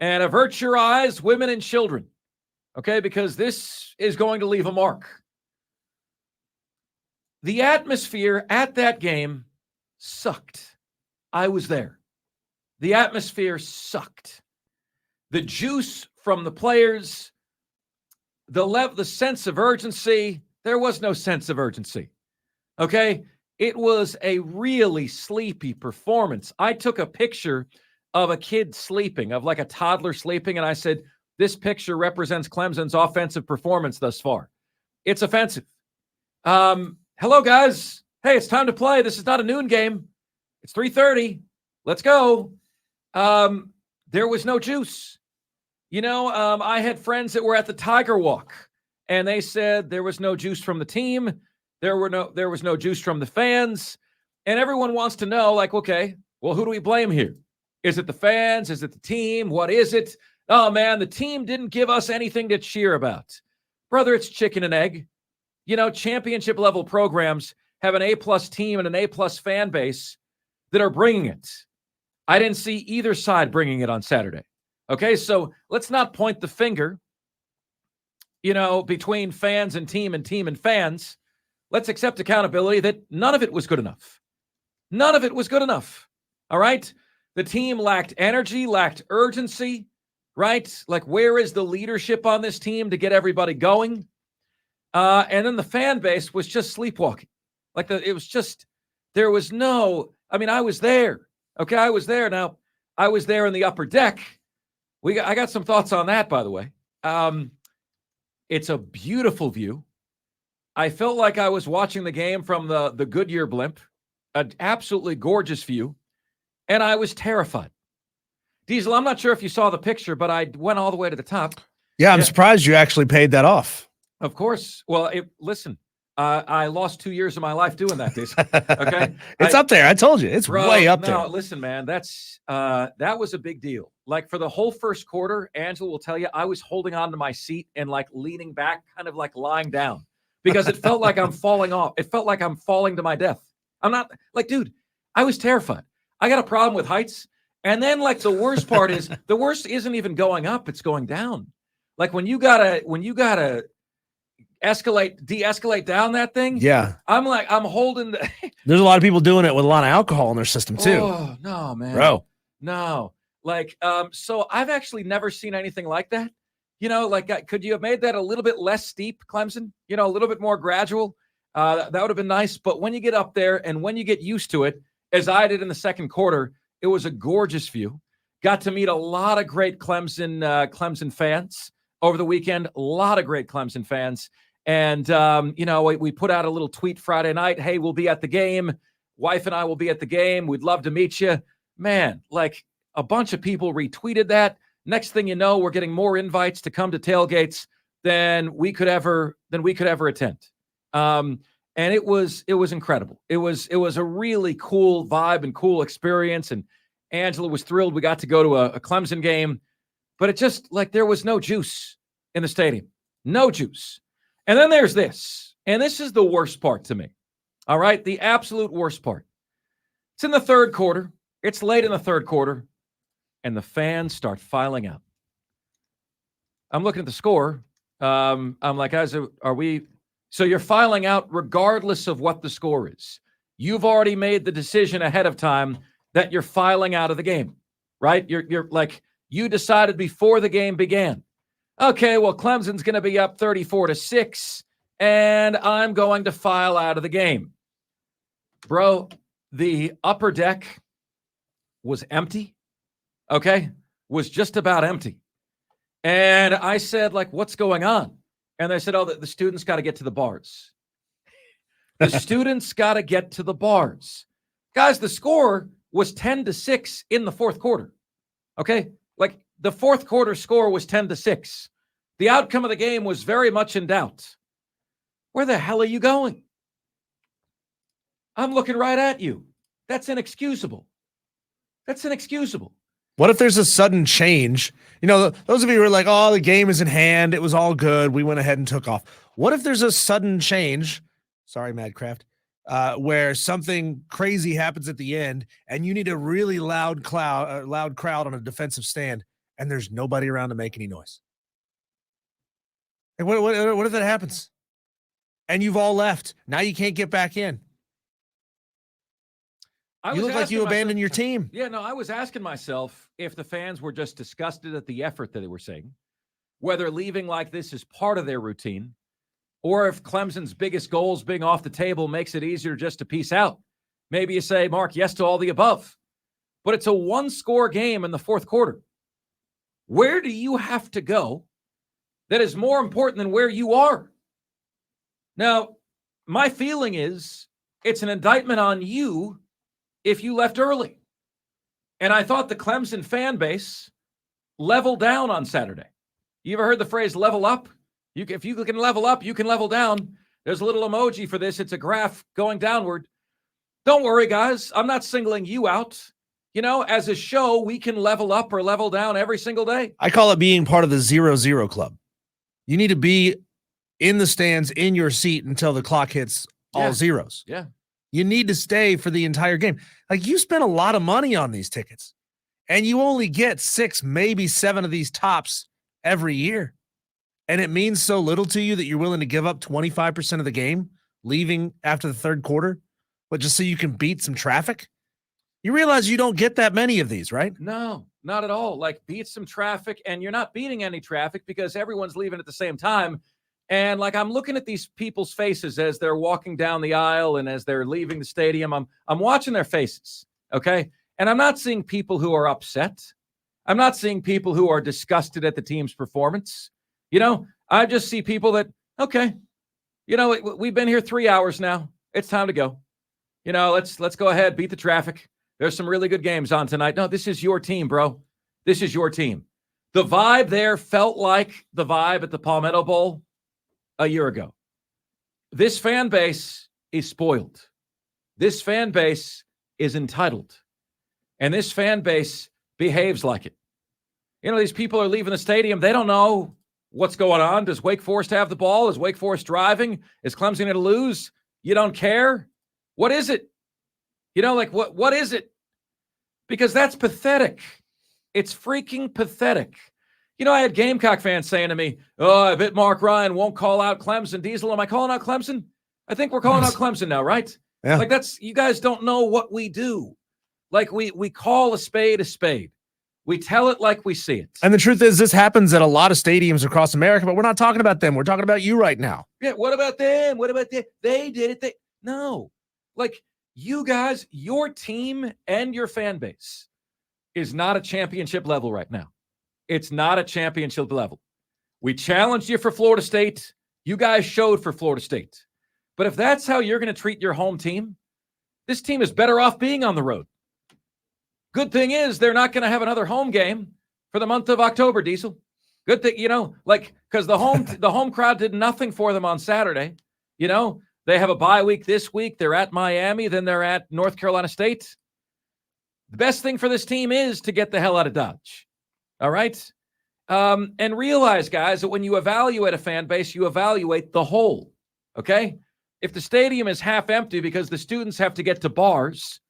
And avert your eyes, women and children, okay, because this is going to leave a mark. The atmosphere at that game sucked. I was there. The atmosphere sucked. The juice from the players, the sense of urgency, there was no sense of urgency. Okay? It was a really sleepy performance. I took a picture of a kid sleeping, of like a toddler sleeping, and I said, this picture represents Clemson's offensive performance thus far. It's offensive. Hello, guys. Hey, it's time to play. This is not a noon game. It's 3:30. Let's go. There was no juice. I had friends that were at the Tiger Walk, and they said there was no juice from the team. There was no juice from the fans. And everyone wants to know, like, okay, well, who do we blame here? Is it the fans? Is it the team? What is it? Oh, man, the team didn't give us anything to cheer about. Brother, it's chicken and egg. Championship level programs have an A-plus team and an A-plus fan base that are bringing it. I didn't see either side bringing it on Saturday. Okay, so let's not point the finger, between fans and team and fans. Let's accept accountability that none of it was good enough. None of it was good enough. All right? The team lacked energy, lacked urgency, right? Like, where is the leadership on this team to get everybody going? And then the fan base was just sleepwalking. There was no, I was there. Okay, I was there. Now, I was there in the upper deck. I got some thoughts on that, by the way. It's a beautiful view. I felt like I was watching the game from the Goodyear blimp, an absolutely gorgeous view, and I was terrified. Diesel, I'm not sure if you saw the picture, but I went all the way to the top. Yeah, I'm surprised you actually paid that off. Of course. Well, listen, I lost 2 years of my life doing that, Diesel. Okay, it's up there. I told you, it's way up there. No, listen, man, that was a big deal. Like, for the whole first quarter, Angela will tell you, I was holding on to my seat and like leaning back, kind of like lying down, because it felt like I'm falling off. It felt like I'm falling to my death. I'm not like, dude, I was terrified. I got a problem with heights. And then, like, the worst part is, the worst isn't even going up, it's going down. Like, when you gotta de-escalate down that thing. Yeah. I'm holding There's a lot of people doing it with a lot of alcohol in their system too. Oh, no, man. Bro. No. Like, so I've actually never seen anything like that. Could you have made that a little bit less steep, Clemson? A little bit more gradual? That would have been nice. But when you get up there and when you get used to it, as I did in the second quarter, it was a gorgeous view. Got to meet a lot of great Clemson fans over the weekend. A lot of great Clemson fans. And, we put out a little tweet Friday night. Hey, we'll be at the game. Wife and I will be at the game. We'd love to meet you. Man, like, a bunch of people retweeted that. Next thing you know, we're getting more invites to come to tailgates than we could ever attend. And it was incredible. It was a really cool vibe and cool experience. And Angela was thrilled we got to go to a Clemson game, but it just, like, there was no juice in the stadium. No juice. And then there's this, and this is the worst part to me. All right, the absolute worst part. It's in the third quarter. It's late in the third quarter, and the fans start filing out. I'm looking at the score. I'm like, guys, are we? So you're filing out regardless of what the score is. You've already made the decision ahead of time that you're filing out of the game, right? You're like, you decided before the game began. Okay, well, Clemson's going to be up 34-6, and I'm going to file out of the game. Bro, the upper deck was empty, okay? Was just about empty. And I said, like, what's going on? And they said, oh, the students got to get to the bars. The students got to get to the bars. Guys, the score was 10-6 in the fourth quarter, okay? Like, the fourth quarter score was 10-6. The outcome of the game was very much in doubt. Where the hell are you going? I'm looking right at you. That's inexcusable. That's inexcusable. What if there's a sudden change? Those of you who are like, oh, the game is in hand. It was all good. We went ahead and took off. What if there's a sudden change? Sorry, Madcraft. Where something crazy happens at the end and you need a really loud crowd on a defensive stand, and there's nobody around to make any noise. And what if that happens? And you've all left. Now you can't get back in. You look like you abandoned your team. Yeah, no, I was asking myself if the fans were just disgusted at the effort that they were seeing, whether leaving like this is part of their routine, or if Clemson's biggest goals being off the table makes it easier just to peace out. Maybe you say, Mark, yes to all the above. But it's a one-score game in the fourth quarter. Where do you have to go that is more important than where you are? Now, my feeling is it's an indictment on you if you left early. And I thought the Clemson fan base leveled down on Saturday. You ever heard the phrase level up? If you can level up, you can level down. There's a little emoji for this. It's a graph going downward. Don't worry, guys. I'm not singling you out. You know, as a show, we can level up or level down every single day. I call it being part of the 0-0 club. You need to be in the stands, in your seat until the clock hits all zeros. Yeah. You need to stay for the entire game. Like, you spend a lot of money on these tickets, and you only get 6, maybe 7 of these tops every year. And it means so little to you that you're willing to give up 25% of the game, leaving after the third quarter, but just so you can beat some traffic. You realize you don't get that many of these, right? No, not at all. Like, beat some traffic, and you're not beating any traffic because everyone's leaving at the same time. And like, I'm looking at these people's faces as they're walking down the aisle and as they're leaving the stadium. I'm watching their faces, okay? And I'm not seeing people who are upset. I'm not seeing people who are disgusted at the team's performance. You know, I just see people that, okay, you know, we've been here 3 hours now. It's time to go. You know, let's go ahead, beat the traffic. There's some really good games on tonight. No, this is your team, bro. This is your team. The vibe there felt like the vibe at the Palmetto Bowl a year ago. This fan base is spoiled. This fan base is entitled. And this fan base behaves like it. You know, these people are leaving the stadium. They don't know what's going on. Does Wake Forest have the ball? Is Wake Forest driving? Is Clemson going to lose? You don't care? What is it? You know, like, what is it? Because that's pathetic. It's freaking pathetic. You know, I had Gamecock fans saying to me, oh, I bet Mark Ryan won't call out Clemson. Diesel, am I calling out Clemson? I think we're calling out Clemson now, right? Yeah. Like, you guys don't know what we do. Like, we call a spade a spade. We tell it like we see it. And the truth is, this happens at a lot of stadiums across America, but we're not talking about them. We're talking about you right now. Yeah, what about them? What about them? They did it. No. Like, you guys, your team and your fan base is not a championship level right now. It's not a championship level. We challenged you for Florida State. You guys showed for Florida State. But if that's how you're going to treat your home team, this team is better off being on the road. Good thing is they're not going to have another home game for the month of October, Diesel. Good thing, you know, like, because the home crowd did nothing for them on Saturday. You know, they have a bye week this week. They're at Miami. Then they're at North Carolina State. The best thing for this team is to get the hell out of Dodge. All right? And realize, guys, that when you evaluate a fan base, you evaluate the whole. Okay? If the stadium is half empty because the students have to get to bars,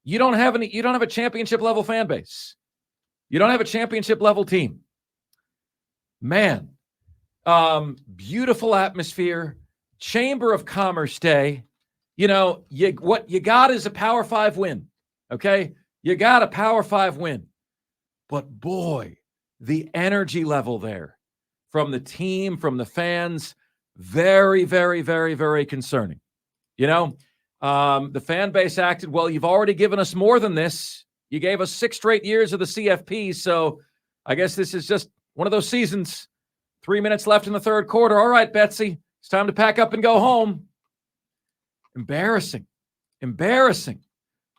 you don't have a championship level fan base. You don't have a championship level team. Man, beautiful atmosphere, Chamber of Commerce Day. You know, what you got is a Power 5 win. Okay? You got a Power 5 win. But boy, the energy level there from the team, from the fans, very, very, very, very concerning. You know, the fan base acted, well, you've already given us more than this. You gave us 6 straight years of the CFP, so I guess this is just one of those seasons. 3 minutes left in the third quarter. All right, Betsy, it's time to pack up and go home. Embarrassing.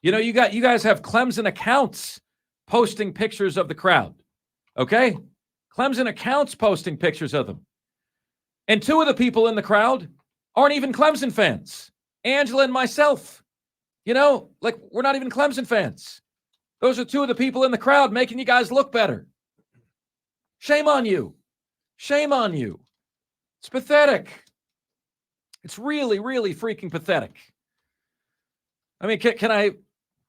You know, you guys have Clemson accounts posting pictures of the crowd. Okay? Clemson accounts posting pictures of them. And 2 of the people in the crowd aren't even Clemson fans. Angela and myself. You know, like, we're not even Clemson fans. Those are 2 of the people in the crowd making you guys look better. Shame on you. Shame on you. It's pathetic. It's really, really freaking pathetic. I mean, can I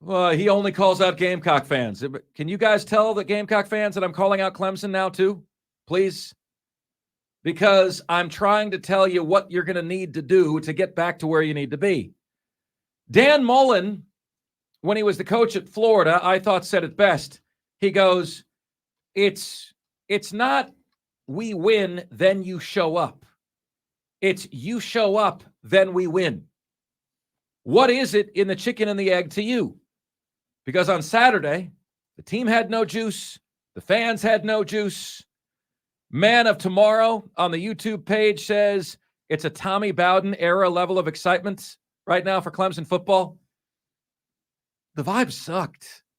Well, he only calls out Gamecock fans. Can you guys tell the Gamecock fans that I'm calling out Clemson now too? Please? Because I'm trying to tell you what you're going to need to do to get back to where you need to be. Dan Mullen, when he was the coach at Florida, I thought said it best. He goes, it's not we win, then you show up. It's you show up, then we win. What is it in the chicken and the egg to you? Because on Saturday, the team had no juice. The fans had no juice. Man of Tomorrow on the YouTube page says it's a Tommy Bowden era level of excitement right now for Clemson football. The vibe sucked.